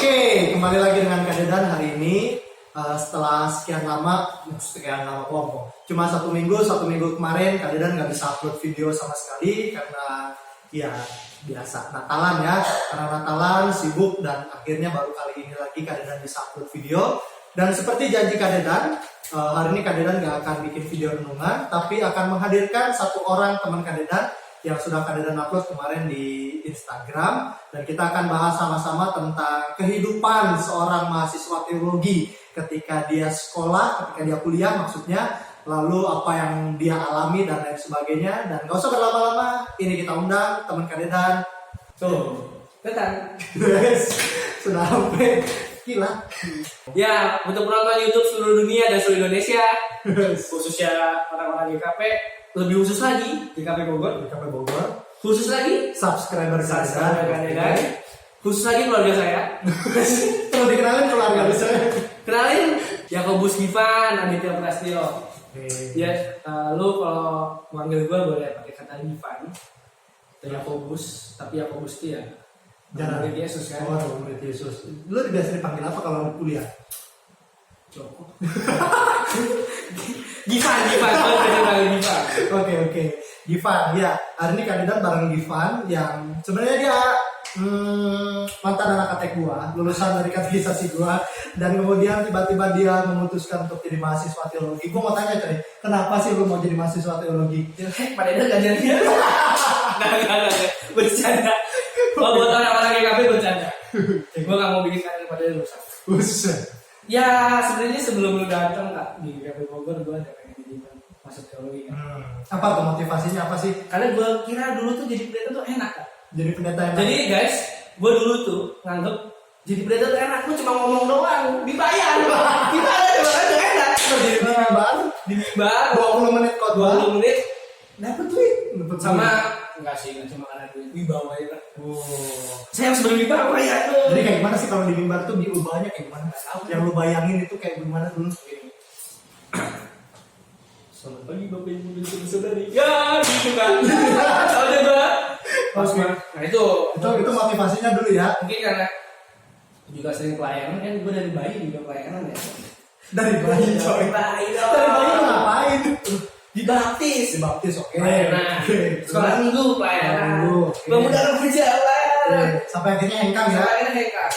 Oke, kembali lagi dengan Kak Dedan hari ini. Setelah sekian lama kelompok. Cuma satu minggu kemarin Kak Dedan nggak bisa upload video sama sekali karena ya biasa Natalan ya. Karena Natalan sibuk dan akhirnya baru kali ini lagi Kak Dedan bisa upload video. Dan seperti janji Kak Dedan, hari ini Kak Dedan nggak akan bikin video renungan, tapi akan menghadirkan satu orang teman Kak Dedan yang sudah Kak Dedan upload kemarin di Instagram, dan kita akan bahas sama-sama tentang kehidupan seorang mahasiswa teologi ketika dia sekolah, ketika dia kuliah maksudnya, lalu apa yang dia alami dan lain sebagainya. Dan gak usah berlama-lama, ini kita undang teman Kak Dedan. Tuh, datang. Sudah sampai gila. Ya, untuk penonton YouTube seluruh dunia dan seluruh Indonesia, khususnya orang-orang GKP, lebih khusus lagi GKP Bogor, khusus lagi subscriber Kak Dedan, khusus lagi keluarga saya. Kalau dikenalin keluarga saya. Kenalin Yakobus Givan Aditya Prastio. Ya, lu kalau manggil gue boleh pakai kata Givan atau Yakobus, tapi Yakobus itu ya Jangan murid Yesus kan. Oh, murid Yesus. Lu biasa dipanggil apa kalau kuliah? Joko. Givan, kalau panggil Givan. Oke. Givan, ya. Hari ini Kak Dedan bareng Givan yang sebenarnya dia mantan anak katek gua, lulusan dari katekisasi gua, dan kemudian tiba-tiba dia memutuskan untuk jadi mahasiswa teologi. Gua mau tanya Coy, kenapa sih lu mau jadi mahasiswa teologi? Pak Dedan gak jadi. Enggak. Bercanda. Kalau buat orang-orang GKP bercanda. Gua gak mau bikin kalian pada rusak. Buset. Ya sebenarnya sebelum lu datang Kak di GKP Bogor, gue ada pengen jadi masuk teologi kan. Apa tuh motivasinya apa sih? Karena gue kira dulu tuh jadi pendeta tuh enak Kak. Jadi pendeta yang Jadi guys, gue dulu tuh nganggep jadi pendeta tuh enak, gue cuma ngomong doang, dibayar. Gimana coba enak? jadi mimbar, Di mimbar 20 menit khotbah, 20 menit dapet duit. Dapet Sama duit. enggak sih, enggak cuma karena duit, wibawa ya Kak. Oh. Saya harus berwibawa ya tuh. Jadi kayak gimana sih kalau di mimbar tuh diubahnya kayak gimana? Yang lu bayangin itu kayak gimana dulu? Selamat pagi Bapak Ibu dan Saudari. Ya, gitu kan. Ada Mbak. Oke. Nah itu motivasinya dulu ya. mungkin karena juga sering pelayanan kan, gue dari bayi juga pelayanan ya. Dari bayi coy. Dari bayi dong. Dari bayi lu ngapain? Dibaptis. Dibaptis, oke. Pelayanan. Sekolah minggu pelayanan. Oke. Pemuda remaja pelayanan. Sampai akhirnya hengkang ya. Sampai akhirnya hengkang.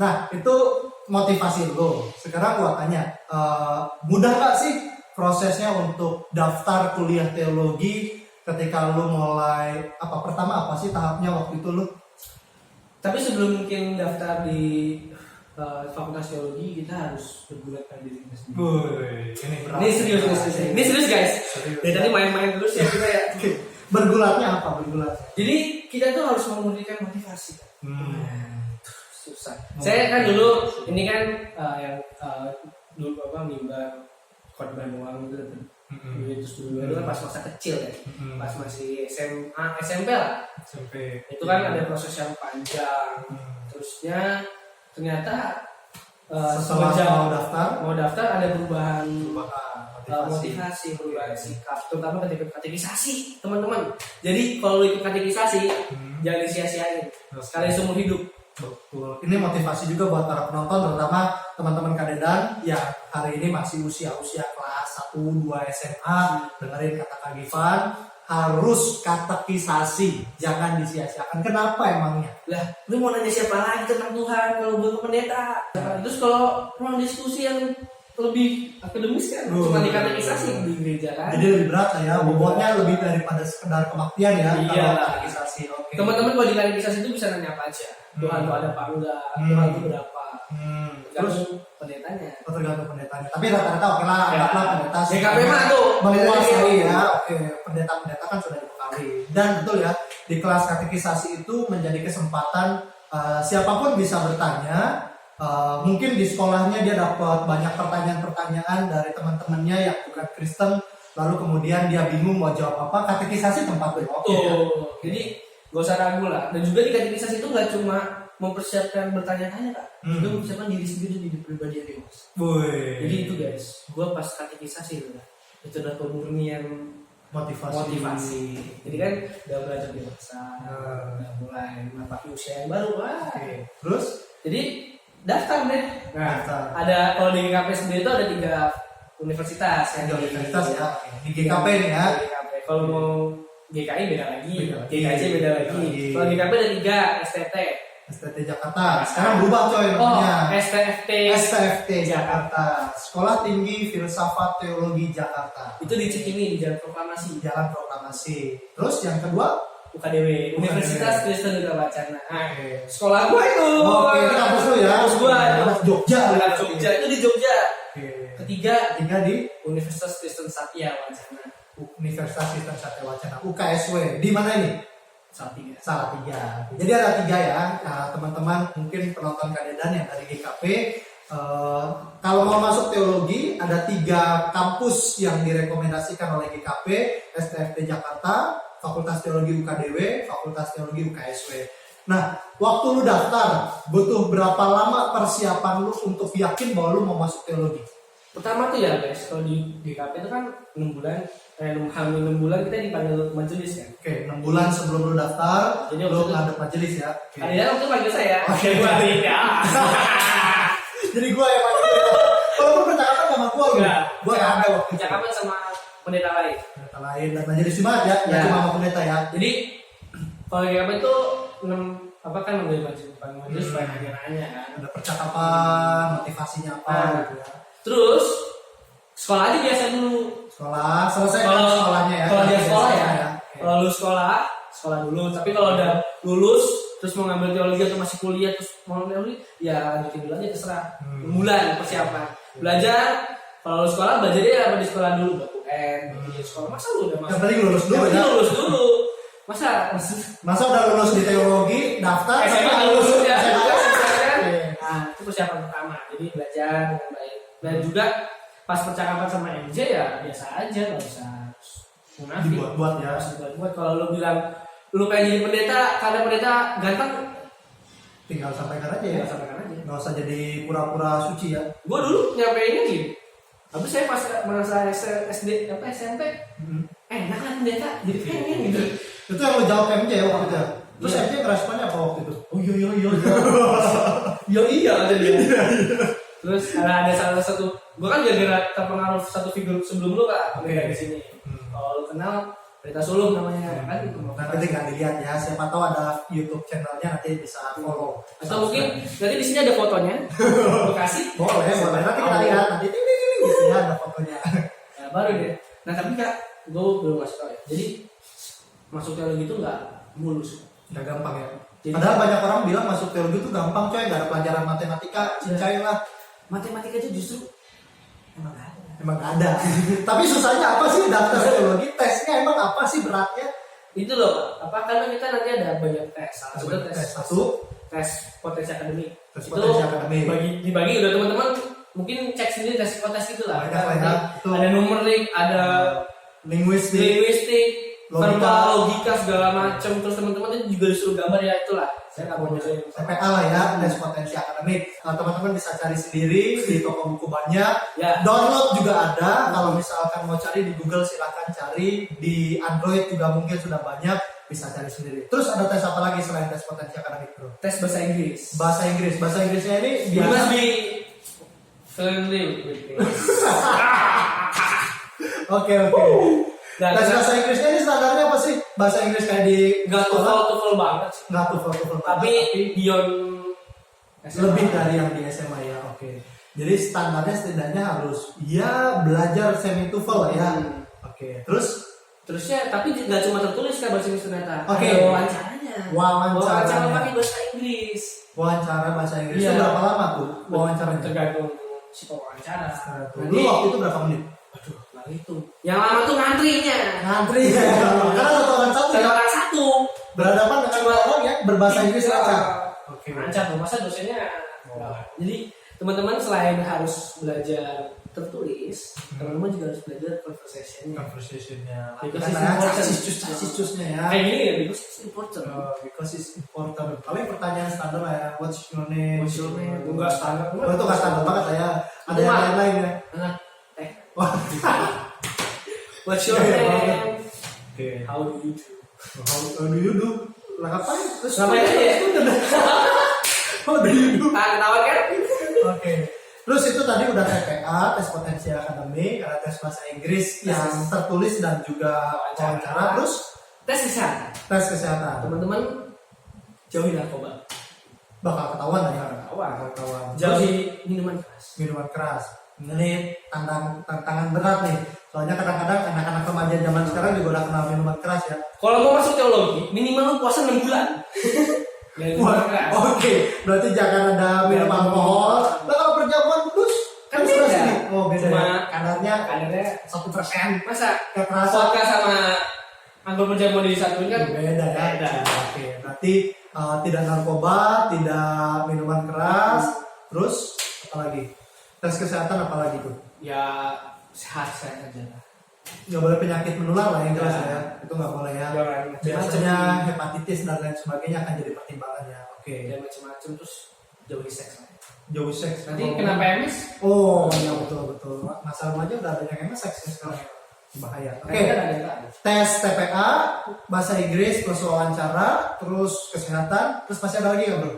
Nah itu motivasi lo. Sekarang gua tanya, mudah nggak sih prosesnya untuk daftar kuliah teologi ketika lu mulai pertama apa sih tahapnya waktu itu lu? Tapi sebelum mungkin daftar di fakultas teologi, kita harus bergulatkan diri kita sendiri. Ini berat. Ini serius guys. Dari tadi main-main terus ya kita ya. Bergulatnya apa bergulatnya? Jadi kita tuh harus memberikan motivasi. Susah. Saya kan dulu ini kan yang dulu mimbar khotbah doang gitu. Itu kan pas masa kecil ya. Pas masih SMA, SMP lah. SMP. Itu kan ada proses yang panjang. Terusnya ternyata setelah mau daftar ada perubahan motivasi, perubahan sikap, terutama ketika katekisasi, teman-teman. Jadi kalau ikut katekisasi jangan disia-siain. Sekali seumur hidup. Betul. Ini motivasi juga buat para penonton, terutama teman-teman Kak Dedan yang hari ini masih usia-usia kelas 1, 2 SMA. Dengerin kata Kak Givan, harus katekisasi, jangan disia-siakan. Kenapa emangnya? Lah, lu mau nanya siapa lagi tentang Tuhan kalau bukan pendeta? Terus kalau ruang diskusi yang lebih akademis kan, cuma di katekisasi di gereja kan. Jadi lebih berat lah ya, bobotnya lebih daripada sekedar kebaktian ya. Iya. Kalau katekisasi, oke. Teman-teman kalau di katekisasi itu bisa nanya apa aja. Tuhan itu ada apa enggak? Tuhan itu berapa? Terus pendetanya. Tergantung pendetanya. Tapi rata-rata oke lah, anggaplah pendeta sih. GKP mah tuh menguasai ya. Oke, pendeta-pendeta kan sudah dibekali. Dan betul ya, di kelas katekisasi itu menjadi kesempatan siapapun bisa bertanya. Mungkin di sekolahnya dia dapat banyak pertanyaan-pertanyaan dari teman-temannya yang bukan Kristen, lalu kemudian dia bingung mau jawab apa. Katekisasi tempat berjawab. Jadi gak usah ragu lah. Dan juga di katekisasi itu gak cuma mempersiapkan bertanya-tanya Kak, juga mempersiapkan diri sendiri jadi pribadi yang dewasa. Jadi itu guys, gue pas katekisasi itu adalah pemurnian motivasi. Jadi kan udah belajar dewasa, udah mulai menapaki usia yang baru. Terus Jadi daftar deh. Nah, Daftar. ada kalau di GKP sendiri itu ada 3 universitas yang Ada universitas ya. Di GKP nih ya. GKP. Kalau mau GKI beda lagi, Beda lagi. GKC beda lagi. Beda lagi. Kalau GKP ada 3, STT. STT Jakarta. Sekarang berubah coy namanya. STFT. STFT Jakarta. Sekolah Tinggi Filsafat Teologi Jakarta. Itu di Cikini di Jalan Proklamasi. Jalan Proklamasi. Terus yang kedua? UKDW, Universitas Kristen Duta Wacana. Oke. Sekolah gua itu. Oke, itu kampus lu ya. Kampus gua. Anak Jogja. Anak Jogja itu di Jogja. Oke. Ketiga Ketiga di Universitas Kristen Satya Wacana. Universitas Kristen Satya Wacana UKSW. Di mana ini? Salatiga. Salatiga. Jadi ada 3 ya. Nah, teman-teman mungkin penonton Kadedan yang dari GKP, kalau mau masuk teologi ada 3 kampus yang direkomendasikan oleh GKP: STFT Jakarta, Fakultas Teologi UKDW, Fakultas Teologi UKSW. Nah, waktu lu daftar, butuh berapa lama persiapan lu untuk yakin bahwa lu mau masuk teologi? Pertama tuh ya guys, kalau di GKP itu kan 6 bulan, hamil 6 bulan kita dipanggil majelis kan. Oke, 6 bulan sebelum lu daftar, Jadi lu waktu itu- ngadep majelis ya. Oke. Kalian waktu itu panggil saya. Oke. Gua tidak. Jadi gua yang manggil. Kalau lu percakapan sama gua lu. Enggak. Gua nggak ada waktu itu. Cakapan sama pendeta lain. Pendeta lain dan majelis Jumat ya, nggak Ya. cuma sama pendeta ya. Jadi kalau di GKP itu 6 apa kan manggil majelis supaya nanya-nanya kan. Ada percakapan, motivasinya apa Nah. gitu ya. Terus sekolah aja biasa dulu. Sekolah, selesai kan Kalau sekolahnya ya. Kalau dia sekolah ya. Oke. Kalau lulus sekolah dulu. Tapi kalau udah lulus terus mau ngambil teologi atau masih kuliah terus mau teologi, ya lanjutin dulu aja terserah. Bulan persiapan. Belajar kalau lulus sekolah belajar ya apa di sekolah dulu, buat UN, di sekolah. Masa lu udah Yang masuk? penting lulus dulu Yang penting ya. lulus dulu. Masa Masa udah lulus di teologi, daftar SMA tapi nggak lulus ya? SMA. Kan? Oke. Nah, itu persiapan pertama. Jadi belajar dengan baik. Dan juga pas percakapan sama MJ ya biasa aja, nggak usah munafik. Dibuat-buat ya. Harus dibuat-buat. Kalau lu bilang lu pengen jadi pendeta karena pendeta ganteng, Tinggal sampaikan aja ya. ya sampaikan aja. Nggak usah jadi pura-pura suci ya. Gue dulu nyampeinnya gini. Tapi saya pas merasa SD apa SMP enak kan pendeta jadi pengen gitu. Itu yang lo jawab MJ ya waktu itu ya. Terus Iya. MJ responnya apa waktu itu? Oh iya. Yo iya ada dia. Terus ada salah satu, gue kan gara-gara terpengaruh satu figur sebelum lu kak, pendeta di sini. Kalau lu kenal Pendeta Sulung namanya kan itu. Nanti tinggal dilihat ya. Siapa tahu ada YouTube channelnya, nanti bisa follow. Atau mungkin nanti di sini ada fotonya. Gue kasih. Boleh. Nanti kita lihat. Nanti ting gitu ya ada fotonya. Ya, baru deh. Nah tapi kak, gue belum masuk tau ya. Jadi masuk teologi itu nggak mulus. Nggak gampang ya. Jadi- Padahal banyak orang bilang masuk teologi itu gampang coy, nggak ada pelajaran matematika, cincai lah. Matematika itu justru emang nggak ada. Emang nggak ada. Tapi susahnya apa sih daftar teologi? Tesnya emang apa sih beratnya? Itu loh. Apa karena kita nanti ada banyak tes. Salah satu tes Tes potensi akademik. Tes Itu potensi akademik. dibagi udah teman-teman mungkin cek sendiri tes psikotes gitu lah. Banyak lah ya. Itu Ada numerik, ada linguistik, linguistik, Logika. verbal, logika segala macam. Terus teman-teman itu juga disuruh gambar ya itulah. Saya nggak mau nyobain. TPA lah ya, tes potensi akademik. Nah, teman-teman bisa cari sendiri di toko buku banyak. Ya. Download juga ada. Kalau misalkan mau cari di Google silakan cari. Di Android juga mungkin sudah banyak. Bisa cari sendiri. Terus ada tes apa lagi selain tes potensi akademik, bro? Tes bahasa Inggris. Bahasa Inggris. Bahasa Inggrisnya ini You must biasa. be friendly with me. Oke. Nah, Tes kita- bahasa Inggrisnya ini standarnya apa sih? Bahasa Inggris kayak di Nggak sekolah? TOEFL banget sih. Nggak TOEFL Tapi beyond SMA. lebih dari yang di SMA ya. Oke. Jadi standarnya setidaknya harus ya belajar semi TOEFL ya. Oke. Terusnya tapi nggak cuma tertulis kan bahasa Inggris ternyata. Oke. Ada wawancaranya. Wawancaranya. pakai bahasa Inggris. Wawancara bahasa Inggris Iya. itu berapa lama tuh wawancaranya? Tergantung si pewawancara. Dulu waktu itu berapa menit? Aduh, nggak itu. Yang lama tuh ngantrinya. Ngantri ya. Karena satu orang satu Satu ya. orang satu. Berhadapan dengan orang yang berbahasa Inggris Iya. lancar. Oke. Lancar tuh masa dosennya. Oh. Jadi teman-teman selain harus belajar tertulis, teman-teman juga harus belajar conversation-nya. Conversationnya. Because Karena it's important. casis-cusnya ya. Kayak gini ya, because it's important. Because it's important. Paling pertanyaan standar lah ya. What's your name? What's your name? Enggak standar. Oh, itu nggak standar banget lah ya. Ada Itu yang mah. lain-lain ya. Nah, Wah. what's your Oke, name? Oke. How do you do? How do you do? Lah ngapain? Terus Ngapain aja ya? Oh, dari dulu. Tahu kan? Oke. Terus itu tadi udah TPA, tes potensi akademik, ada tes bahasa Inggris yang tertulis dan juga wawancara. Terus tes kesehatan. tes kesehatan. Teman-teman jauhi narkoba. Bakal ketahuan lah ya. Ketahuan. Jauhi minuman keras. Minuman keras. Ini tantangan berat nih. Soalnya kadang-kadang anak-anak remaja zaman sekarang juga udah kenal minuman keras ya. Kalau mau masuk teologi, minimal lu puasa 6 bulan. Wah, oke. Berarti jangan ada minum alkohol. Nah, kalau perjamuan kudus Kan beda. Oh, beda. Cuma Ya. Kadarnya kadarnya 1%. masa Kekerasan vodka sama anggur perjamuan disatuin kan beda ya. beda. Oke, berarti tidak narkoba, tidak minuman keras, terus apa lagi? Tes kesehatan apa lagi tuh? Ya sehat-sehat aja lah. Nggak boleh penyakit menular lah yang jelas Ya. ya. Itu nggak boleh ya. Jangan Biasanya hepatitis dan lain sebagainya akan jadi pertimbangan ya. Oke. dan macam-macam terus jauhi seks lah. Jauh seks. Nanti kena PMS? Oh iya betul. Masa remaja udah banyak yang seks ya sekarang. Bahaya. Oke. Kan ada yang tahu. Tes TPA, bahasa Inggris plus wawancara, terus kesehatan, terus masih ada lagi nggak bro?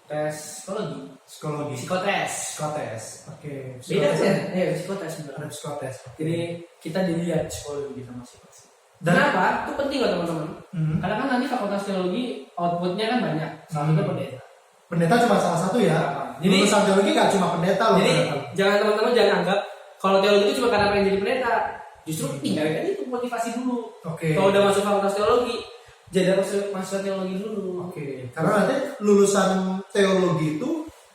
Tes psikologi. Psikologi. Psikotes. Psikotes. Oke. Beda sih. Ya, psikotes Ada sebenarnya. psikotes. Jadi kita dilihat psikologi kita masing-masing. Dan Kenapa? Itu penting loh teman-teman. Hmm. Karena kan nanti fakultas teologi outputnya kan banyak. Salah satunya pendeta. Pendeta cuma salah satu ya. Jadi- Lulusan teologi nggak cuma pendeta loh. Jadi ternyata. jangan teman-teman jangan anggap kalau teologi itu cuma karena pengen jadi pendeta. Justru tinggalin aja itu motivasi dulu. Oke. Kalau udah masuk fakultas teologi, jadi masuk teologi dulu. Oke. Karena nanti lulusan teologi itu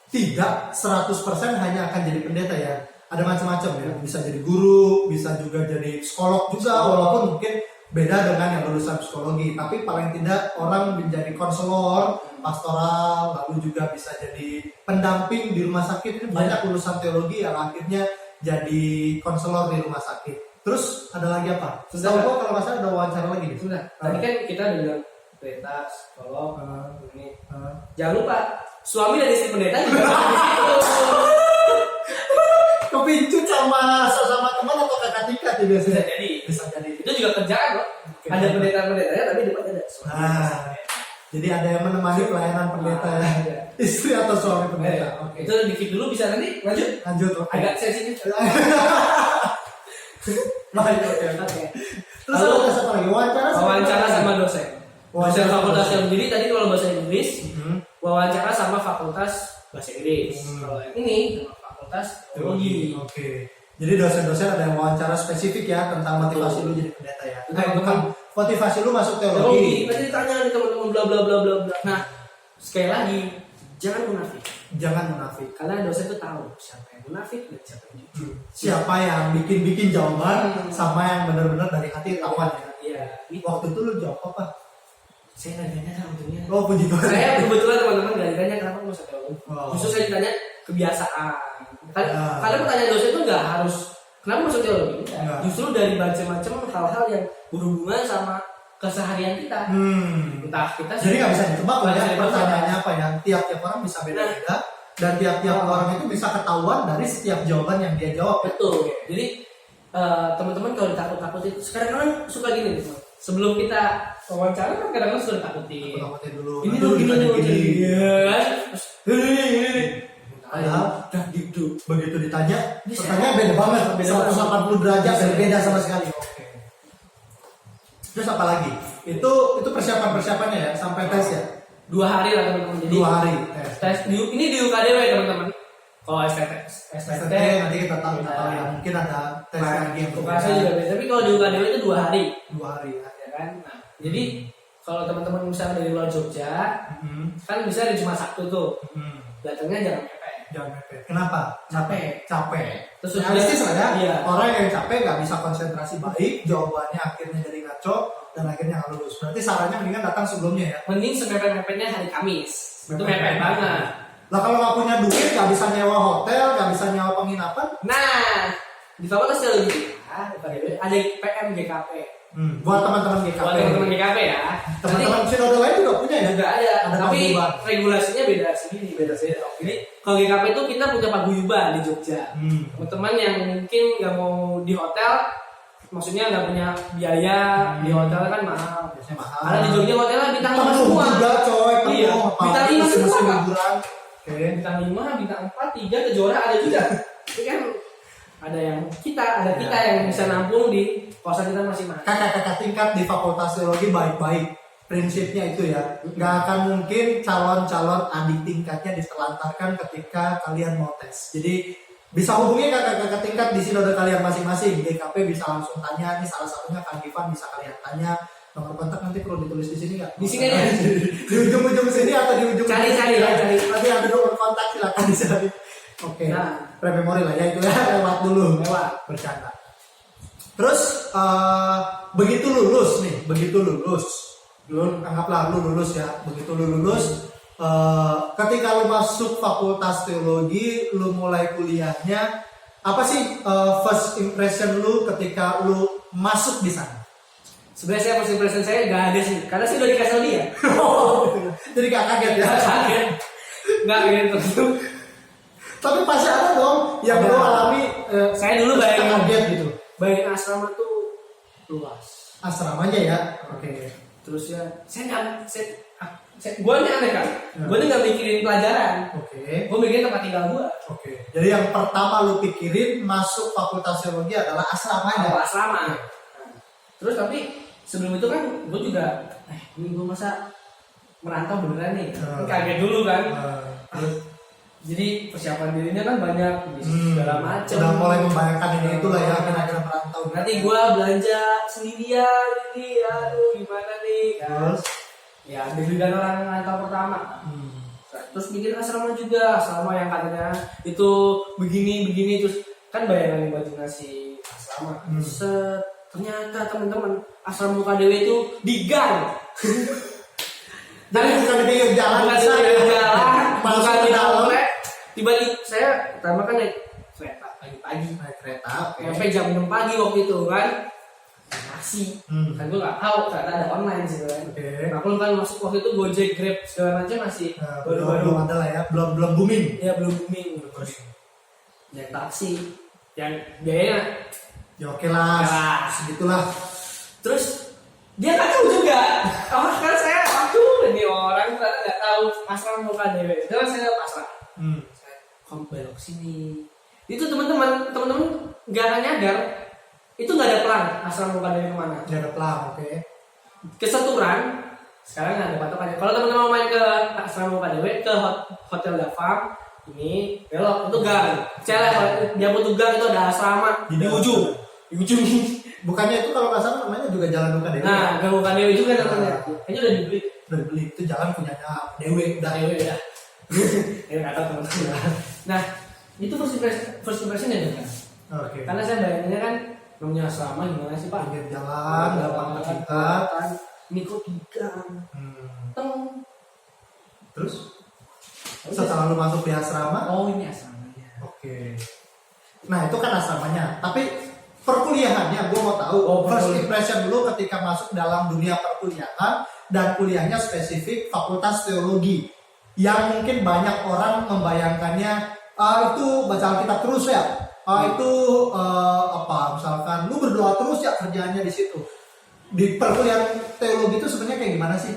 tidak 100% hanya akan jadi pendeta ya. Ada macam-macam ya. Bisa jadi guru, bisa juga jadi psikolog juga, walaupun mungkin beda dengan yang lulusan psikologi. Tapi paling tidak orang menjadi konselor, pastoral, lalu juga bisa jadi pendamping di rumah sakit. Ini banyak lulusan teologi yang akhirnya jadi konselor di rumah sakit. Terus ada lagi apa? Sudah. Setahu gua kalau nggak salah ada wawancara lagi nih. Sudah. Tadi kan kita udah bilang pendeta, psikolog, ini. Ah. Jangan lupa suami dan istri pendeta juga ada di situ. Kepincut sama teman atau kakak tingkat ya Bisa biasanya. jadi. Bisa jadi. Itu juga kerjaan loh. Oke. Ada pendeta-pendetanya tapi depannya ada suami. Nah, jadi ada yang menemani pelayanan pendeta ya. Ada. Istri atau suami pendeta. Oke. Oke. Itu dikit dulu bisa nanti lanjut. Lanjut. Oke. Agak sensitif. Baik, oke. Oke. Terus Lalu, ada tes apa lagi? Wawancara sama dosen. Dosen fakultas yang jadi tadi kalau bahasa Inggris, Hmm. wawancara sama fakultas bahasa Inggris. Hmm. Kalau yang ini sama fakultas teologi. Oke. Jadi dosen-dosen ada yang wawancara spesifik ya tentang motivasi lu jadi pendeta ya. Betul, Nah, betul. bukan motivasi lu masuk Teologi. teologi. Nanti ditanya nih teman-teman bla bla bla bla bla. Nah, sekali lagi jangan munafik. Jangan munafik. Karena dosen itu tahu siapa yang munafik dan siapa yang jujur. Siapa yang bikin jawaban sama yang benar-benar dari hati tawan ya. Iya. Ini Waktu itu lu jawab apa? saya nggak ditanya kan untungnya. Oh, puji Tuhan. Saya kebetulan teman-teman nggak ditanya kenapa masuk teologi. Oh. Justru saya ditanya kebiasaan. Ah. Karena pertanyaan dosen itu nggak harus kenapa masuk teologi. Enggak. Justru dari macam-macam hal-hal yang berhubungan sama keseharian kita. Entah kita Jadi nggak bisa ditebak lah ya Nggak bisa ditebak. pertanyaannya apa ya. Tiap-tiap orang bisa beda-beda dan tiap-tiap orang itu bisa ketahuan dari setiap jawaban yang dia jawab. betul. Jadi teman-teman kalau ditakut-takutin, sekarang kan suka gini nih, teman. Sebelum kita wawancara kan kadang-kadang suka ditakutin. Takutnya dulu. Ini dulu loh, ditanya gini. Iya kan? Terus, ini. Padahal gitu. begitu ditanya, Bisa. pertanyaan beda banget, Beda 180 derajat Bisa. berbeda sama sekali. Oke. Terus apa lagi? Itu persiapan-persiapannya ya sampai tes ya. 2 hari lah teman-teman. Jadi 2 hari tes. tes ini di UKDW teman-teman. Kalau STT STT nanti kita tahu ya mungkin ada tes lagi yang UKS juga beda. Tapi kalau di UKDW itu 2 hari, 2 hari ya. ya kan? Nah, jadi kalau teman-teman misalnya dari luar Jogja, kan bisa hari Jumat Sabtu tuh. Datangnya jangan mepet. Jangan mepet. Kenapa? Capek. Terus Realistis lah ya. Iya. Orang yang capek nggak bisa konsentrasi baik, jawabannya akhirnya jadi ngaco dan akhirnya nggak lulus. Berarti sarannya mendingan datang sebelumnya ya. Mending semepet-mepetnya hari Kamis. Itu mepet banget. Lah kalau nggak punya duit, nggak bisa nyewa hotel, nggak bisa nyewa penginapan, Nah, di fakultas teologi ada PM GKP. buat teman-teman GKP. Buat teman-teman GKP ya. Teman-teman sinode lain juga punya ya. Juga ada, Ada tapi paguyuban. regulasinya beda sendiri. Jadi kalau GKP itu kita punya paguyuban di Jogja. Teman-teman yang mungkin nggak mau di hotel, maksudnya nggak punya biaya di hotel kan mahal. Biasanya mahal. Karena di Jogja hotelnya bintang 5 Penuh semua. juga coy, Iya, bintang 5 musim semua. liburan. Oke. Bintang 5, bintang 4, 3 kejora ada juga. Ini kan ada kita yang bisa nampung di kosan kita masing-masing. Kakak-kakak tingkat di Fakultas Teologi baik-baik. Prinsipnya itu ya, nggak akan mungkin calon-calon adik tingkatnya ditelantarkan ketika kalian mau tes. Jadi bisa hubungi kakak-kakak tingkat di sinode kalian masing-masing. GKP bisa langsung tanya, ini salah satunya Kang Ivan bisa kalian tanya. Nomor kontak nanti perlu ditulis di sini nggak? Di sini aja. Di ujung-ujung sini atau di ujung? Cari. Nanti ada nomor kontak silakan dicari. Oke. Nah, Pre-memori lah ya itu ya, lewat dulu. lewat. Bercanda. Terus begitu lulus, lu anggaplah lu lulus ya. Begitu lu lulus, ketika lu masuk Fakultas Teologi, lu mulai kuliahnya, apa sih first impression lu ketika lu masuk di sana? Sebenarnya saya first impression saya nggak ada sih, karena saya udah dikasih dia. Jadi gak kaget ya? Kaget. Nggak gitu. Tapi pasti ada dong yang Ada. lu alami. Saya dulu bayangin kaget gitu. Bayangin asrama tuh luas. Asramanya ya. Oke. Terus ya, gue ini aneh kan, gue ini nggak mikirin pelajaran, Oke. gue mikirin tempat tinggal gue. Oke. Jadi yang pertama lu pikirin masuk Fakultas Teologi adalah asramanya. Apa asrama. Nah, terus tapi sebelum itu kan gue juga, ini gue masa merantau beneran nih, kaget dulu kan. Terus Jadi persiapan dirinya kan banyak, segala macam. udah mulai membayangkan ini itulah ya kira-kira merantau. Nanti gue belanja sendirian ini, aduh gimana nih? Terus Ya deg-degan orang rantau pertama. Terus bikin asrama juga, asrama yang katanya itu begini terus kan bayangan imajinasi asrama. Set, ternyata teman-teman asrama KDW itu di gang. jadi bukan di pinggir jalan, Bukan di pinggir jalan, masuk bukan ke di dalam. komplek. Tiba-tiba saya pertama kan naik kereta pagi-pagi, Naik kereta. Oke. sampai jam 6 pagi waktu itu kan. Taksi, kan gue nggak tahu ternyata ada online sih kan. Oke. Nah, kalau kan masuk waktu itu Gojek, Grab segala macam masih baru-baru. Belum ada lah ya, belum booming. Ya belum booming. Terus naik taksi yang biayanya Ya oke lah, Ya. segitulah. terus dia nggak tahu juga. Kan saya aduh ini orang ternyata nggak tahu asrama muka dewe. Terus saya pasrah. Saya belok sini. Itu teman-teman nggak akan nyadar itu nggak ada pelang asrama muka dewe kemana. Nggak ada pelang, oke. Keseturan sekarang nggak ada patokannya. Kalau teman-teman mau main ke asrama muka dewe ke hotel Dafam ini belok itu gang. Saya dia butuh gang itu ada asrama di ujung. Bukannya itu kalau nggak salah namanya juga Jalan Duka Dewi. Nah, gang muka dewe juga namanya. Kayaknya udah dibeli. Udah dibeli, itu jalan punyanya Dewi. Udah Dewe ya. Ya nggak tahu teman-teman. Nah, itu first impression ya kan. Oke. Karena saya bayanginnya kan namanya asrama gimana sih Pak? Pinggir jalan, gampang terlihat. Ini kok di gang. Teng. Terus setelah lu masuk di asrama, Oh ini asramanya. oke. Nah itu kan asramanya. Tapi perkuliahannya, gue mau tahu. First impression lu ketika masuk dalam dunia perkuliahan dan kuliahnya spesifik Fakultas Teologi, yang mungkin banyak orang membayangkannya itu baca Alkitab terus ya. Itu misalkan lu berdoa terus ya kerjaannya di situ. Di perkuliahan teologi itu sebenarnya kayak gimana sih?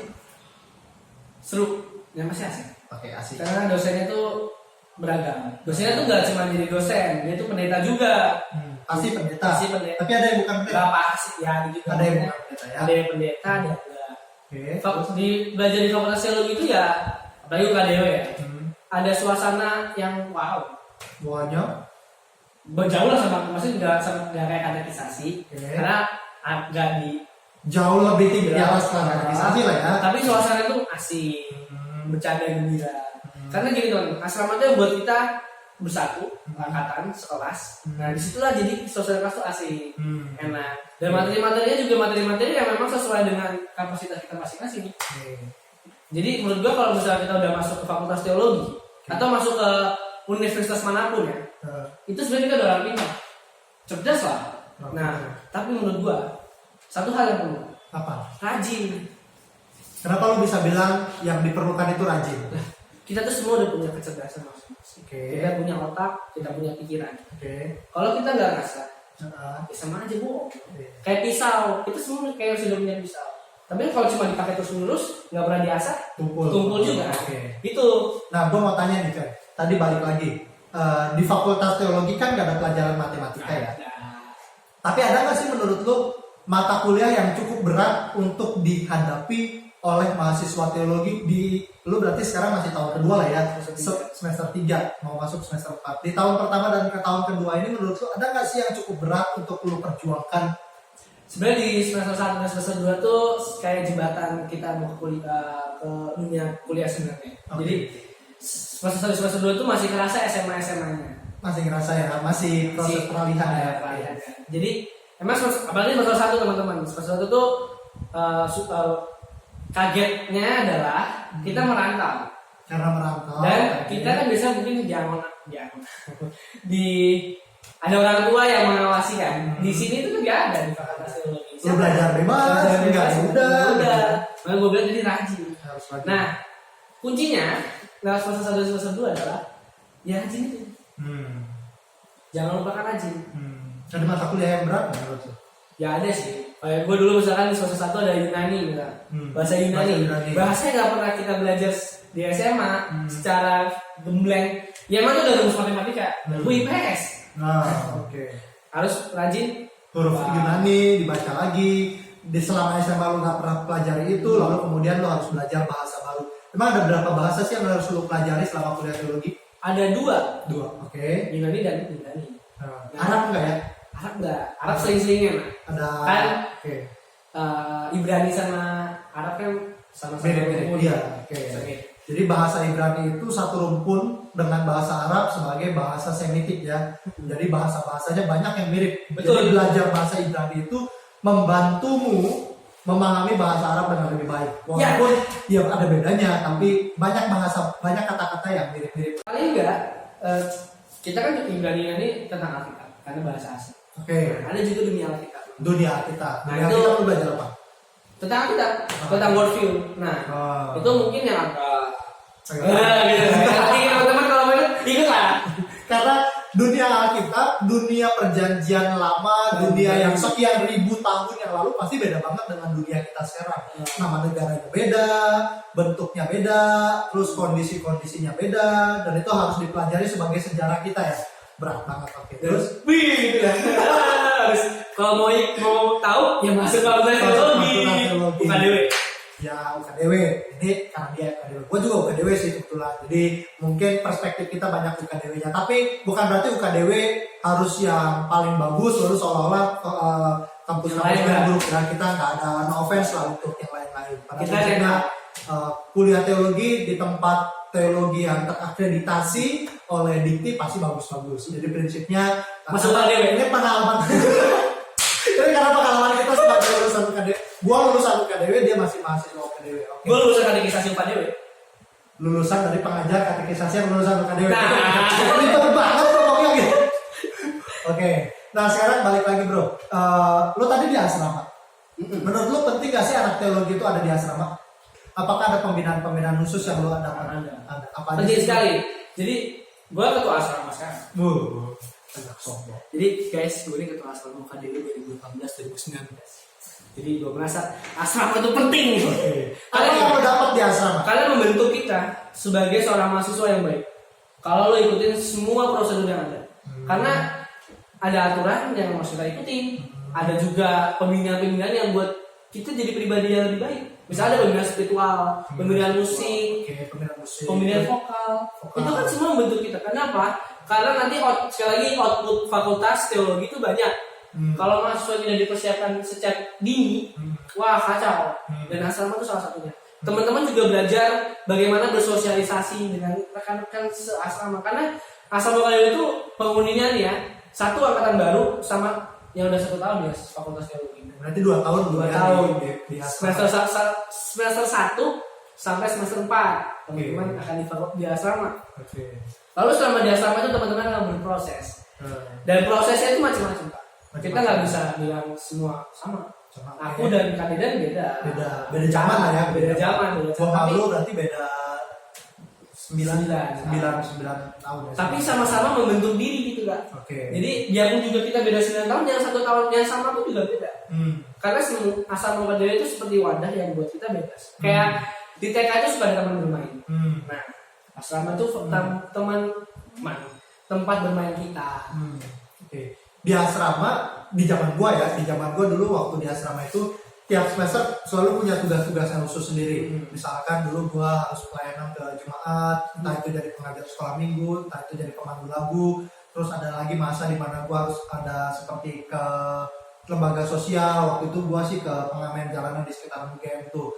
Seru, yang masih asik. Oke, asik. Karena dosennya tuh beragam. Dosennya tuh nggak cuma jadi dosen, dia tuh pendeta juga. Pasti pendeta. Pasti pendeta. Tapi ada yang bukan pendeta. Berapa sih ya gitu. Ada yang bukan pendeta ya. Ada yang pendeta, ada enggak. Oke. Di belajar di fakultas teologi itu ya, apalagi UKDW ya. Ada suasana yang wow. Buahnya Jauh lah sama, maksudnya nggak kayak katekisasi. Karena agak di jauh lebih tinggi di atas katekisasi lah ya. Tapi suasana itu asik, bercanda gembira. Karena gini teman, asrama itu buat kita bersatu, angkatan, sekelas. Nah disitulah jadi suasana kelas itu asik, enak. Dan materi-materinya juga materi-materi yang memang sesuai dengan kapasitas kita masing-masing. Jadi menurut gua kalau misalnya kita udah masuk ke fakultas teologi atau masuk ke universitas manapun ya, itu sebenarnya kita udah orang pintar, cerdas lah. Nah, tapi menurut gua satu hal yang perlu, Apa? rajin. Kenapa lu bisa bilang yang diperlukan itu rajin? Kita tuh semua udah punya kecerdasan masing-masing. Oke. Kita punya otak, kita punya pikiran. Oke. Kalau kita nggak rasa, sama aja bohong. Kayak pisau, kita semua kayak sudah punya pisau. Tapi kalau cuma dipakai terus menerus, nggak pernah diasah, tumpul juga. Itu. Nah, gue mau tanya nih, Coy. Tadi balik lagi. Di Fakultas Teologi kan gak ada pelajaran matematika ya. Tapi ada nggak sih menurut lo mata kuliah yang cukup berat untuk dihadapi oleh mahasiswa teologi di lu berarti sekarang masih tahun kedua lah ya, semester 3 mau masuk semester 4. Di tahun pertama dan ke tahun kedua ini menurut lu ada nggak sih yang cukup berat untuk lu perjuangkan? Sebenarnya di semester 1 dan semester 2 tuh kayak jembatan kita mau ke kuliah, ke dunia kuliah sebenarnya. Jadi semester 1 semester 2 itu masih kerasa SMA-nya. Masih ngerasa ya, masih proses peralihan ya. Jadi emang apalagi semester 1 teman-teman, semester 1 tuh kagetnya adalah kita merantau. Karena merantau. Dan kita kan biasa mungkin jangan di ada orang tua yang mengawasi kan. Di sini tuh nggak ada di Fakultas Teologi. Lu belajar bebas, enggak udah. Makanya gue bilang jadi rajin. Nah, kuncinya lewat semester 1 semester 2 adalah ya rajin itu. Jangan lupakan rajin. Ada mata kuliah yang berat menurut lu? Ya ada sih. Kayak gue dulu misalkan di semester 1 ada Yunani misalkan. Bahasa Yunani. Bahasanya nggak pernah kita belajar di SMA secara gembleng. Ya emang itu udah rumus matematika. Gue IPS. Oke. Harus rajin. Huruf Yunani dibaca lagi. Di selama SMA lu nggak pernah pelajari itu, lalu kemudian lu harus belajar bahasa baru. Emang ada berapa bahasa sih yang harus lu pelajari selama kuliah teologi? Ada dua. Oke. Yunani dan Yunani. Arab enggak ya? Arab enggak. Arab seling-selingnya mah. Ada. Kan. Oke. Ibrani sama Arab kan sama-sama mirip-mirip. Iya. Oke. Jadi bahasa Ibrani itu satu rumpun dengan bahasa Arab sebagai bahasa Semitik ya. Jadi bahasa-bahasanya banyak yang mirip. Betul. Jadi belajar bahasa Ibrani itu membantumu memahami bahasa Arab dengan lebih baik. Walaupun ya ada bedanya, tapi banyak kata-kata yang mirip-mirip. Paling enggak kita kan Ibrani ini tentang Alkitab karena bahasa asing. Oke. Ada juga dunia Alkitab. Dunia Alkitab. Nah, Dunia Alkitab lu belajar apa? Tentang Alkitab, tentang worldview. Nah, itu mungkin yang agak gitu. Teman-teman kalau mau ikut lah. Karena dunia Alkitab, dunia perjanjian lama, dunia yang sekian ribu tahun yang lalu pasti beda banget dengan dunia kita sekarang. Nama negaranya beda, bentuknya beda, terus kondisi-kondisinya beda, dan itu harus dipelajari sebagai sejarah kita ya. Berat banget. Oke. Terus, harus kalau mau tahu ya masuk Fakultas Teologi. UKDW. Ya UKDW. Ini karena dia UKDW. Gue juga UKDW sih kebetulan. Jadi mungkin perspektif kita banyak UKDW-nya. Tapi bukan berarti UKDW harus yang paling bagus, lalu seolah-olah kampus-kampus yang buruk. Dan kita nggak ada no offense lah untuk yang lain-lain. Pada prinsipnya kuliah teologi di tempat teologi yang terakreditasi oleh Dikti pasti bagus-bagus. Jadi prinsipnya masuk UKDW. Ini pengalaman. Ini karena pengalaman kita sebagai lulusan UKDW. Gua lulusan UKDW, dia masih mahasiswa UKDW. Okay. Gua lulusan katekisasi UKDW. Lulusan dari pengajar katekisasi yang lulusan UKDW. Itu banget ngomongnya gitu. Oke. Nah sekarang balik lagi bro. Lo tadi di asrama. Menurut lo penting gak sih anak teologi itu ada di asrama? Apakah ada pembinaan khusus yang lo ada? Ada. Apa penting sekali. Jadi gua ketua asrama sekarang. Sombong. Jadi guys, gue ini ketua asrama UKDW 2018-2019. Jadi gue merasa asrama itu penting. Apa yang lo dapat di asrama? Kalian membentuk kita sebagai seorang mahasiswa yang baik. Kalau lo ikutin semua prosedur yang ada. Karena ada aturan yang harus kita ikutin. Ada juga pembinaan-pembinaan yang buat kita jadi pribadi yang lebih baik. Misalnya ada pembinaan spiritual, pembinaan musik, pembinaan vokal. Itu kan semua membentuk kita. Kenapa? Karena nanti sekali lagi output fakultas teologi itu banyak. Kalau mahasiswa tidak dipersiapkan secara dini, wah kacau. Dan asrama itu salah satunya. Teman-teman juga belajar bagaimana bersosialisasi dengan rekan-rekan seasrama. Karena asrama kalian itu penghuninya nih ya, satu angkatan baru sama yang udah 1 tahun ya fakultas teologi. Berarti 2 tahun. 2 tahun. Semester 1 sampai semester 4 teman-teman akan di asrama. Lalu selama di asrama itu teman-teman akan berproses. Dan prosesnya itu macam-macam Pak. Kita nggak bisa bilang semua sama. Aku dan Kadidan beda zaman lah ya. Beda zaman. Gua malu berarti beda 9 tahun ya. Tapi sama-sama membentuk diri gitu Kak. Oke. Jadi biarpun juga kita beda 9 tahun, yang 1 tahun yang sama pun juga beda. Karena asrama Padaya itu seperti wadah yang buat kita bebas. Kayak di TK itu suka ada teman bermain. Nah, asrama itu tempat bermain kita. Oke. Di asrama di zaman gua dulu waktu di asrama itu tiap semester selalu punya tugas-tugas yang khusus sendiri. Misalkan dulu gua harus pelayanan ke jemaat, entah itu jadi pengajar sekolah minggu, entah itu jadi pemandu lagu. Terus ada lagi masa di mana gua harus ada seperti ke lembaga sosial. Waktu itu gua sih ke pengamen jalanan di sekitar UGM tuh.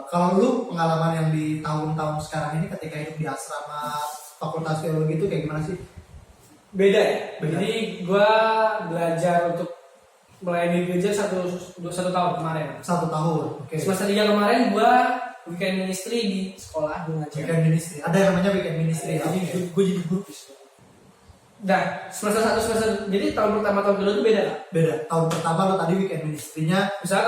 Kalau lu pengalaman yang di tahun-tahun sekarang ini ketika hidup di asrama Fakultas Teologi itu kayak gimana sih? Beda ya. Jadi gua belajar untuk melayani gereja satu tahun kemarin. 1 tahun. Oke. Semester 3 kemarin gua weekend ministry di sekolah gua ngajar. Weekend ministry. Ada yang namanya weekend ministry. Jadi gua jadi guru di sekolah. Nah, semester 1 jadi tahun pertama tahun kedua itu beda Kak? Beda. Tahun pertama lo tadi weekend ministry-nya. Misalnya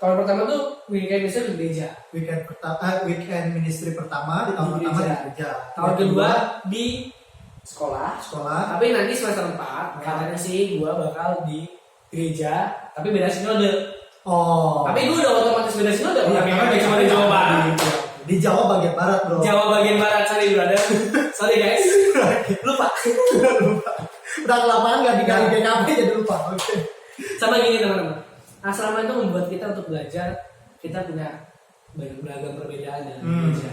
tahun pertama tuh weekend ministry di gereja. Weekend ministry pertama di tahun Di pertama di gereja. gereja. Tahun kedua di sekolah. Sekolah. Tapi nanti semester 4 katanya sih gua bakal di gereja, tapi beda sinode. Oh. Tapi gua udah otomatis beda sinode. Iya, Karena dia cuma di Jawa Barat. Di Jawa bagian barat, bro. Jawa bagian barat, sorry brother. Sorry guys. Lupa. Udah kelamaan nggak digali GKP jadi lupa. Oke. Sama gini teman-teman. Asrama itu membuat kita untuk belajar, kita punya banyak beragam perbedaan dengan gereja.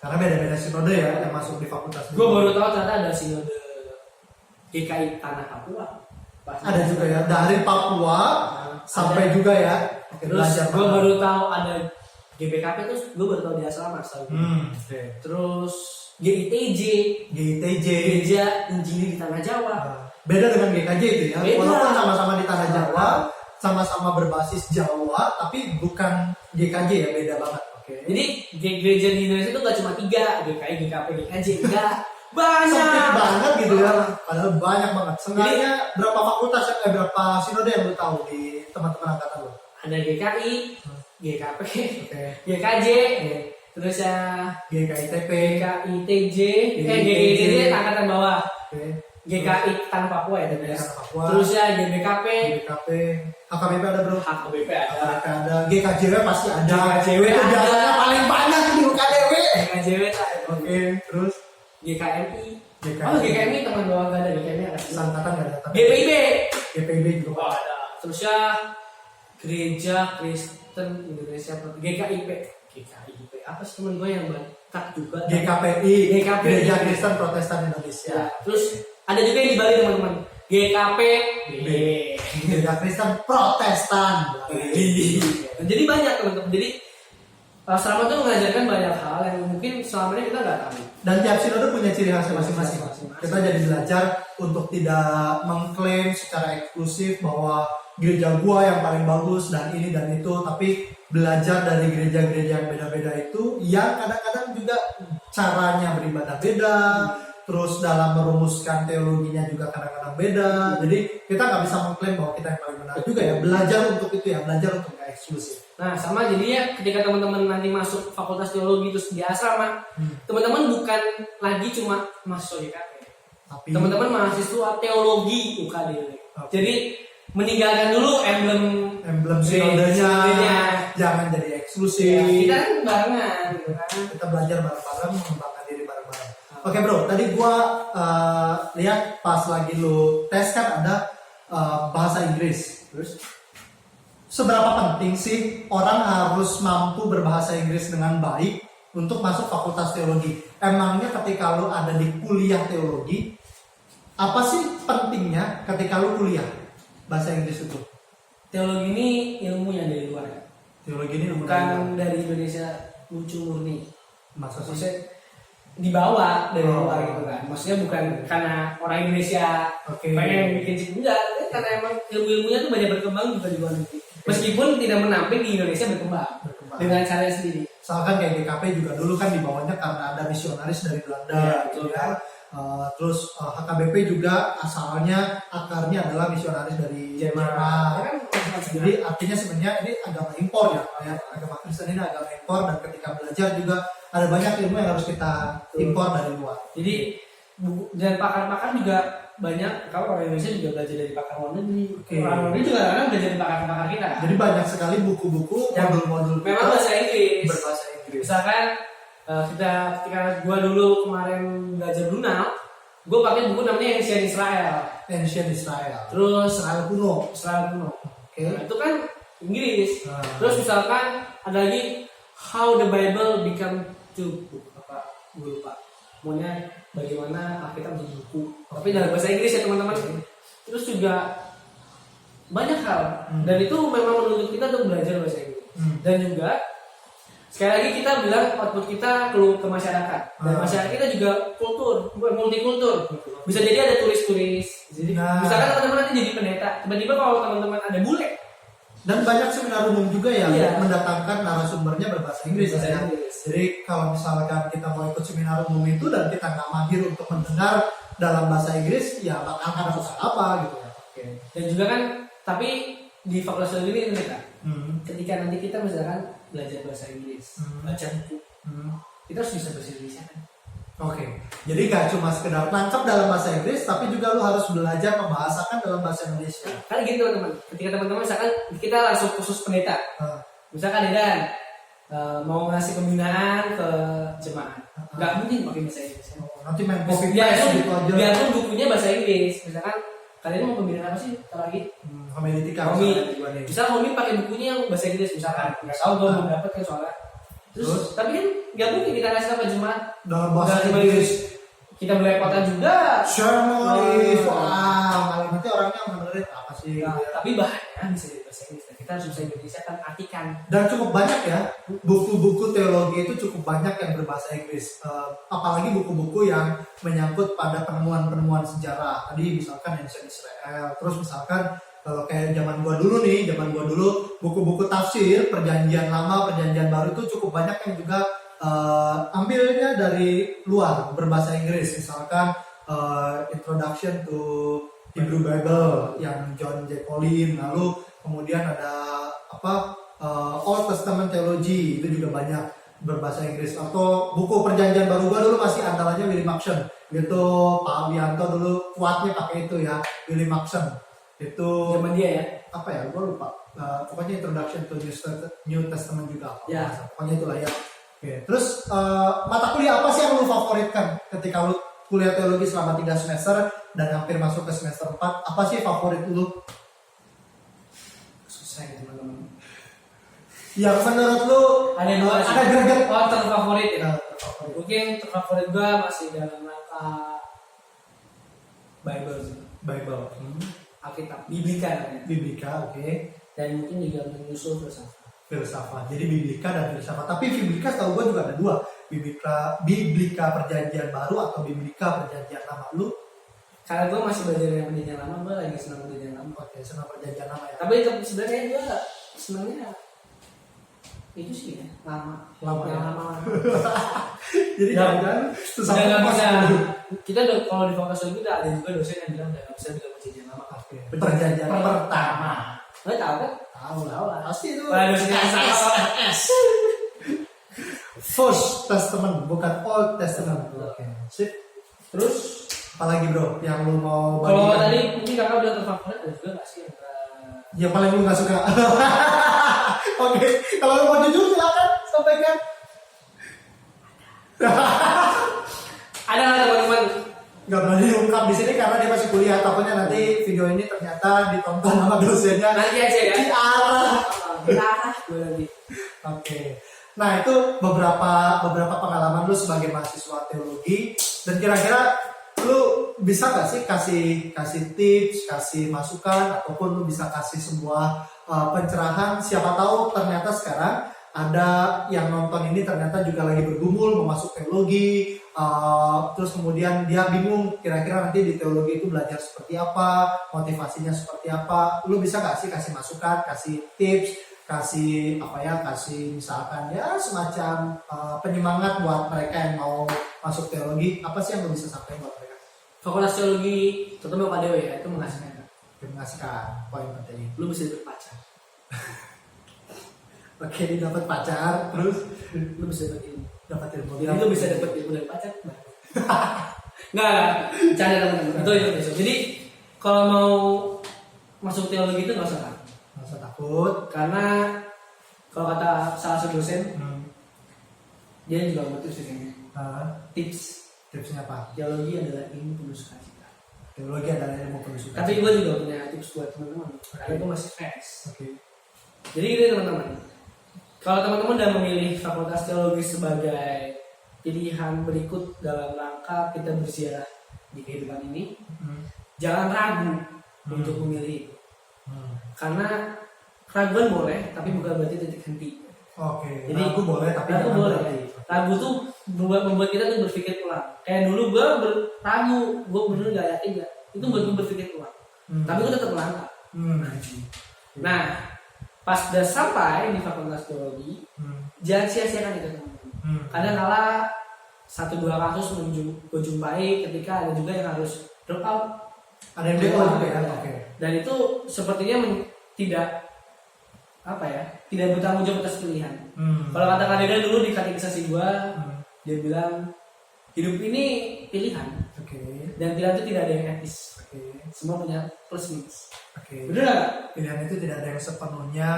Karena beda-beda sinode ya yang masuk di fakultas. Gue baru tahu ternyata ada sinode GKI Tanah Papua. Ada juga ya dari Papua sampai juga ya. Oke, Terus belajar gue baru tahu ada GBKP, terus gue baru tahu di asrama. Oke. Terus GITJ, Gereja Injili di Tanah Jawa. Beda dengan GKJ itu ya. Beda. Walaupun sama-sama di Tanah Jawa, sama-sama berbasis Jawa, tapi bukan GKJ ya, beda banget. Oke. Jadi gereja di Indonesia itu gak cuma 3, GKI, GKP, GKJ, enggak. Banyak. Sempit banget gitu ya. Padahal banyak banget. Seenggaknya berapa fakultas berapa sinode yang lu tahu di teman-teman angkatan lu? Ada GKI, GKP, Oke. GKJ, terus ya GKITP, GKITJ, GKITJ, GKITJ angkatan bawah. oke. GKI Tanah Papua ya GKI Tanah Papua. Terus ya GBKP, GKP, HKBP ada bro. HKBP ada. HKBP ada, GKJW pasti ada. GKJW itu ada. biasanya paling banyak di UKDW. GKJW ada. Oke, terus GKMI. GKMI. Oh GKMI teman bawah gak ada, GKMI ada. Sangkatan nggak ada. Tapi GPIB. GPIB juga Oh ada. Terus ya Gereja Kristen Indonesia GKIP. GKIP apa sih teman gue yang banyak juga? GKPI, GKPI. Gereja Kristen Protestan Indonesia. Ya. Terus ada juga yang di Bali teman-teman. GKPB. Gereja Kristen Protestan. Jadi banyak teman-teman. Jadi asrama itu mengajarkan banyak hal yang mungkin selama ini kita nggak tahu. Dan tiap sinode punya ciri khasnya masing-masing. Masing-masing. Kita jadi belajar untuk tidak mengklaim secara eksklusif bahwa gereja gua yang paling bagus dan ini dan itu, tapi belajar dari gereja-gereja yang beda-beda itu yang kadang-kadang juga caranya beribadah beda, terus dalam merumuskan teologinya juga kadang-kadang beda. Jadi kita nggak bisa mengklaim bahwa kita yang paling benar juga ya. Belajar untuk itu ya, belajar untuk nggak eksklusif. Nah sama jadinya ketika teman-teman nanti masuk fakultas teologi terus di asrama, teman-teman bukan lagi cuma mahasiswa GKP, Tapi teman-teman mahasiswa teologi UKDW. Jadi meninggalkan dulu emblem sinodenya sinodenya. jangan jadi eksklusif. Ya, kita kan barengan gitu kan. Kita belajar bareng-bareng, mengembangkan diri bareng-bareng. Oke bro, tadi gua lihat pas lagi lu tes kan ada bahasa Inggris. Terus seberapa penting sih orang harus mampu berbahasa Inggris dengan baik untuk masuk fakultas teologi? Emangnya ketika lu ada di kuliah teologi, apa sih pentingnya ketika lu kuliah bahasa Inggris itu? Teologi ini ilmu yang dari luar ya. Teologi ini Bukan dari Indonesia lucu murni. maksudnya Maksudnya dibawa dari luar gitu kan. Maksudnya bukan karena orang Indonesia pengen bikin chip, enggak, karena emang ilmu-ilmunya tuh banyak berkembang juga di luar negeri. Meskipun tidak menampil di Indonesia berkembang dengan caranya sendiri. Misalkan kayak GKP juga dulu kan dibawanya karena ada misionaris dari Belanda Ya, gitu betul. ya. Terus HKBP juga asalnya akarnya adalah misionaris dari Jerman. Kan Jadi artinya sebenarnya ini agama impor ya, agama Kristen ini agama impor, dan ketika belajar juga ada banyak ilmu yang harus kita impor dari luar. Jadi dan pakar-pakar juga banyak. Kalau orang Indonesia juga belajar dari pakar luar negeri. Orang luar negeri juga kadang belajar dari pakar-pakar kita. Jadi banyak sekali buku-buku yang modul-modul memang bahasa Inggris. berbahasa Inggris. Misalkan ketika gua dulu kemarin belajar Brunei, gua pakai buku namanya Ancient Israel. Ancient Israel. Terus Israel kuno. Israel kuno. Oke. Nah, itu kan Inggris. Terus misalkan ada lagi How the Bible Become to Book, apa gue lupa. Pokoknya bagaimana Alkitab menjadi buku. Tapi dalam bahasa Inggris ya teman-teman. Terus juga banyak hal. Dan itu memang menuntut kita untuk belajar bahasa Inggris. Dan juga sekali lagi kita bilang output kita ke masyarakat. Dan masyarakat kita juga multikultur. Bisa jadi ada turis-turis. Jadi misalkan teman-teman nanti jadi pendeta. Tiba-tiba kalau teman-teman ada bule. Dan banyak seminar umum juga yang Iya. mendatangkan narasumbernya berbahasa Inggris. Ya. Jadi kalau misalkan kita mau ikut seminar umum itu dan kita nggak mahir untuk mendengar dalam bahasa Inggris, ya akan susah apa gitu ya. Oke. Dan juga kan, tapi di fakultas teologi ini kan, ketika nanti kita misalkan belajar bahasa Inggris, baca buku, kita harus bisa bahasa Indonesia kan. Oke, jadi gak cuma sekedar nangkep dalam bahasa Inggris, tapi juga lu harus belajar membahasakan dalam bahasa Indonesia. Karena gini teman-teman, ketika teman-teman misalkan kita langsung khusus pendeta, misalkan Dedan mau ngasih pembinaan ke jemaah, nggak mungkin pakai bahasa Inggris. Nanti main copy Biarpun paste gitu aja. biarpun bukunya bahasa Inggris, misalkan kalian mau pembinaan apa sih? Kalau lagi Homiletika. misal Homi pakai bukunya yang bahasa Inggris misalkan, nggak tahu gue belum dapat kan soalnya. Terus, tapi kan nggak mungkin kita kasih ke jemaat dalam bahasa Inggris. Kita belepotan juga. Sermon, wow, nanti orangnya mendengarin apa sih? Nah, tapi bahannya bisa dari bahasa Inggris. Kita harus bisa Indonesia kan artikan. Dan cukup banyak ya buku-buku teologi itu cukup banyak yang berbahasa Inggris. Apalagi buku-buku yang menyangkut pada penemuan-penemuan sejarah. Tadi misalkan Ancient Israel, terus misalkan kalau kayak zaman gua dulu buku-buku tafsir perjanjian lama, perjanjian baru itu cukup banyak yang juga ambilnya dari luar berbahasa Inggris. Misalkan Introduction to Hebrew Bible yang John J. Collins, lalu kemudian ada Old Testament Theology itu juga banyak berbahasa Inggris. Atau buku perjanjian baru gua dulu masih andalannya William Maxon. Gitu Pak Wianto dulu kuatnya pakai itu ya, William Maxon. Itu zaman dia ya, apa ya, gue lupa, pokoknya Introduction to New Testament juga apa ya. Pokoknya itulah ya. Oke. Terus mata kuliah apa sih yang lu favoritkan ketika lu kuliah teologi selama 3 semester dan hampir masuk ke semester 4? Apa sih favorit lu? Susah ya teman-teman. Yang menurut lu Ada dua sih. ada greget Terfavorit ya. terfavorit. Mungkin terfavorit gua masih dalam rangka Bible sih. Bible, Alkitab, Biblika namanya. Biblika, oke. Dan mungkin juga menyusul filsafat. Filsafat. Jadi Biblika dan filsafat. Tapi Biblika setahu gue juga ada 2. Biblika perjanjian baru atau Biblika perjanjian lama. Lu? Karena gue masih belajar yang perjanjian lama, gue lagi senang perjanjian lama. Oke, senang perjanjian lama ya. Tapi sebenarnya gue senangnya itu sih ya, lama. Jadi jangan susah nggak pas bisa. dulu. Kita udah kalau di fakultas itu ada juga dosen yang bilang nggak bisa bilang perjanjian lama. Perjanjian pertama. Lo tahu kan? Tahu lah. Pasti itu. Pada dosennya sama. First Testament bukan Old Testament. Oke. Sip. Terus Apalagi bro yang lu mau kalau bagikan? tadi mungkin kakak udah terfavorit, ada juga nggak sih Yang paling lu nggak suka. Oke. Kalau lu mau jujur silakan sampaikan. ada nggak teman-teman? Nggak berani ungkap di sini karena dia masih kuliah. Takutnya nanti video ini ternyata ditonton sama dosennya. Nanti aja ya. Diarah. Gue lagi. Oke. Nah itu beberapa pengalaman lu sebagai mahasiswa teologi, dan kira-kira lu bisa nggak sih kasih tips, kasih masukan, ataupun lu bisa kasih sebuah pencerahan. Siapa tahu ternyata sekarang ada yang nonton ini ternyata juga lagi bergumul mau masuk teologi, terus kemudian dia bingung kira-kira nanti di teologi itu belajar seperti apa, motivasinya seperti apa. Lu bisa nggak sih kasih masukan, kasih tips, kasih misalkan ya semacam penyemangat buat mereka yang mau masuk teologi. Apa sih yang lu bisa sampaikan buat mereka? Fakultas teologi, terutama Pak Dewa ya, itu mengasihkan. Mengasihkan poin penting. Lu bisa berpacar. Oke, dapat pacar, terus Lu bisa berilmu. Dapat ilmu. Jadi lu bisa dapat ilmu dari pacar. Nggak, canda teman-teman. Itu. Jadi kalau mau masuk teologi itu nggak usah takut. Nggak usah takut. Karena kalau kata salah satu dosen, dia juga mau tips kayaknya. Tipsnya apa? Teologi adalah ilmu penuh sukacita. Teologi adalah ilmu penuh sukacita. Tapi gue juga punya tips buat teman-teman. Karena gue masih fresh. Jadi ini teman-teman. Kalau teman-teman udah memilih fakultas teologi sebagai pilihan berikut dalam rangka kita berziarah di kehidupan ini, jangan ragu untuk memilih itu. Karena keraguan boleh, tapi bukan berarti titik henti. Jadi ragu boleh, tapi ragu jangan boleh. berarti. Ragu tuh membuat kita tuh berpikir ulang. Kayak dulu gue ragu, gue bener nggak yakin nggak. Itu buat gue berpikir ulang. Tapi gue tetap melangkah. Nah, pas udah sampai di fakultas teologi, jangan sia-siakan itu teman-teman. Kadang-kala 1-2 kasus gue jumpai ketika ada juga yang harus drop out. Ada yang drop out juga ya. Dan itu sepertinya tidak tidak bertanggung jawab atas pilihan. Kalau kata Kak Deda dulu di katekisasi gue, dia bilang hidup ini pilihan. Dan pilihan itu tidak ada yang etis. Semua punya plus minus. Betul nggak? Pilihan itu tidak ada yang sepenuhnya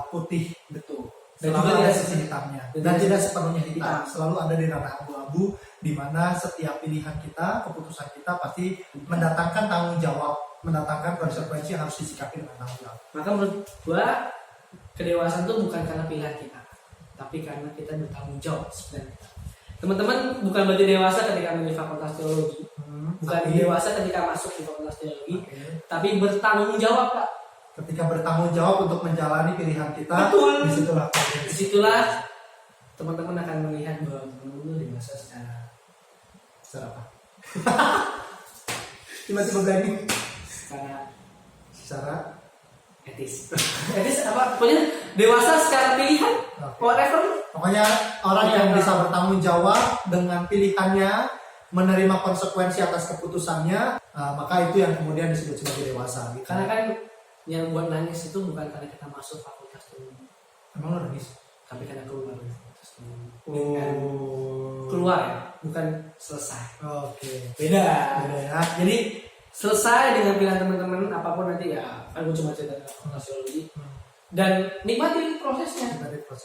putih. Betul. Dan juga tidak sisi hitamnya. Dan tidak sepenuhnya hitam. Selalu ada di ranah abu-abu, di mana setiap pilihan kita, keputusan kita pasti mendatangkan tanggung jawab, mendatangkan konsekuensi yang harus disikapi dengan tanggung jawab. Maka menurut gua kedewasaan itu bukan karena pilihan kita, tapi karena kita bertanggung jawab sebenarnya. Teman-teman bukan berarti dewasa ketika memilih fakultas teologi, bukan dewasa ketika masuk di fakultas teologi, tapi bertanggung jawab, Pak. Ketika bertanggung jawab untuk menjalani pilihan kita, betul. Disitulah teman-teman akan melihat bahwa teman-teman dewasa secara apa? Tiba-tiba blanking. Secara etis apa? Pokoknya dewasa secara pilihan, whatever. Pokoknya orang yang bisa bertanggung jawab dengan pilihannya, menerima konsekuensi atas keputusannya, maka itu yang kemudian disebut sebagai dewasa. Gitu. Karena kan yang buat nangis itu bukan karena kita masuk fakultas teologi. Emang lo nangis? Tapi karena keluar dari fakultas teologi. Keluar ya, bukan selesai. Beda ya. Jadi selesai dengan pilihan teman-teman apapun nanti ya, kan gue cuma cerita tentang fakultas teologi. Dan nikmati prosesnya.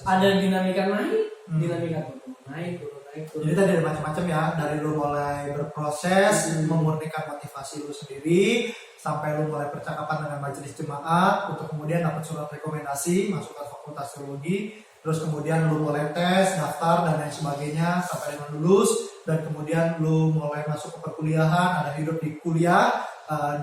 Ada dinamika naik, dinamika turun, naik. Jadi tadi ada macam-macam ya, dari lu mulai berproses, memurnikan motivasi lu sendiri, sampai lu mulai percakapan dengan majelis jemaat untuk kemudian dapat surat rekomendasi masuk ke fakultas teologi, terus kemudian lu mulai tes, daftar dan lain sebagainya sampai dengan lulus, dan kemudian lu mulai masuk ke perkuliahan, ada hidup di kuliah,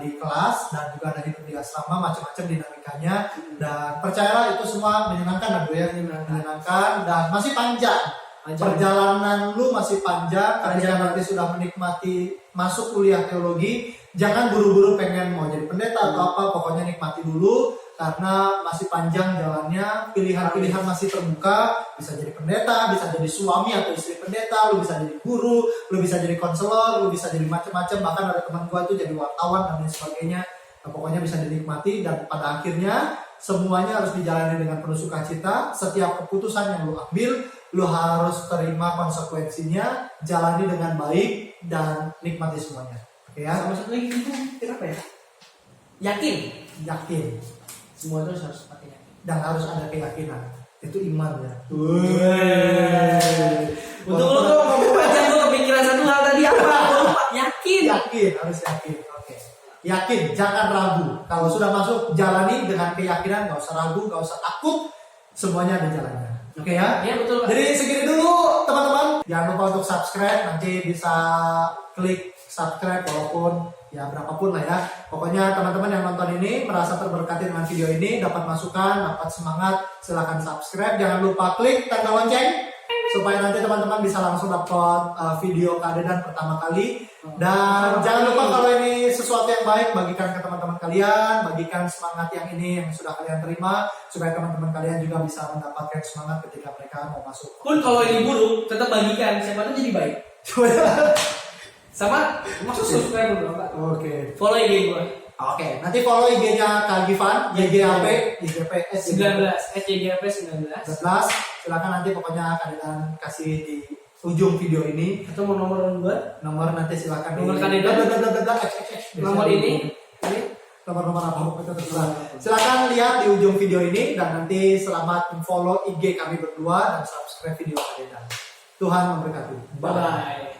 di kelas, dan juga ada hidup di asrama, macam-macam dinamikanya. Dan percayalah itu semua menyenangkan, menyenangkan dan masih panjang. Perjalanan lu masih panjang. Ketika nanti sudah menikmati masuk kuliah teologi, jangan buru-buru pengen mau jadi pendeta atau apa, pokoknya nikmati dulu karena masih panjang jalannya, pilihan-pilihan masih terbuka, bisa jadi pendeta, bisa jadi suami atau istri pendeta, lu bisa jadi guru, lu bisa jadi konselor, lu bisa jadi macam-macam, bahkan ada teman gua itu jadi wartawan dan lain sebagainya. Nah, pokoknya bisa dinikmati dan pada akhirnya semuanya harus dijalani dengan penuh sukacita. Setiap keputusan yang lu ambil, lu harus terima konsekuensinya, jalani dengan baik dan nikmati semuanya. Oke ya. Sama satu lagi itu apa ya? Yakin. Semua itu harus pakai yakin. Dan harus ada keyakinan. Itu iman ya. Untuk ngomong panjang gue kepikiran satu hal tadi apa? Yakin, harus yakin. Oke. Yakin, jangan ragu. Kalau sudah masuk, jalani dengan keyakinan, gak usah ragu, gak usah takut. Semuanya ada jalannya. Oke ya? Iya betul. Jadi segini dulu teman-teman. Jangan lupa untuk subscribe. Nanti bisa klik subscribe walaupun ya berapapun lah ya. Pokoknya teman-teman yang nonton ini merasa terberkati dengan video ini, dapat masukan, dapat semangat, silahkan subscribe. Jangan lupa klik tanda lonceng supaya nanti teman-teman bisa langsung dapat video keadaan pertama kali. Dan jangan lupa kalau ini sesuatu yang baik, bagikan ke teman-teman kalian, bagikan semangat yang ini yang sudah kalian terima supaya teman-teman kalian juga bisa mendapatkan semangat ketika mereka mau masuk. Pun kalau ini buruk, tetap bagikan, siapa tuh jadi baik. Sama maksud subscribe dulu, Pak. Oke. Follow IG gue. Oke, nanti follow IG-nya Kak Gifan, YGAP, YGP 19, SJGP 19. Silakan nanti pokoknya kalian kasih di ujung video ini. Atau mau nomor 2? Nomor nanti silakan Nomor di kandidat? Nomor ini? nomor apa itu terserah. Silakan lihat di ujung video ini dan nanti selamat follow IG kami berdua dan subscribe video kalian. Tuhan memberkati. Bye bye.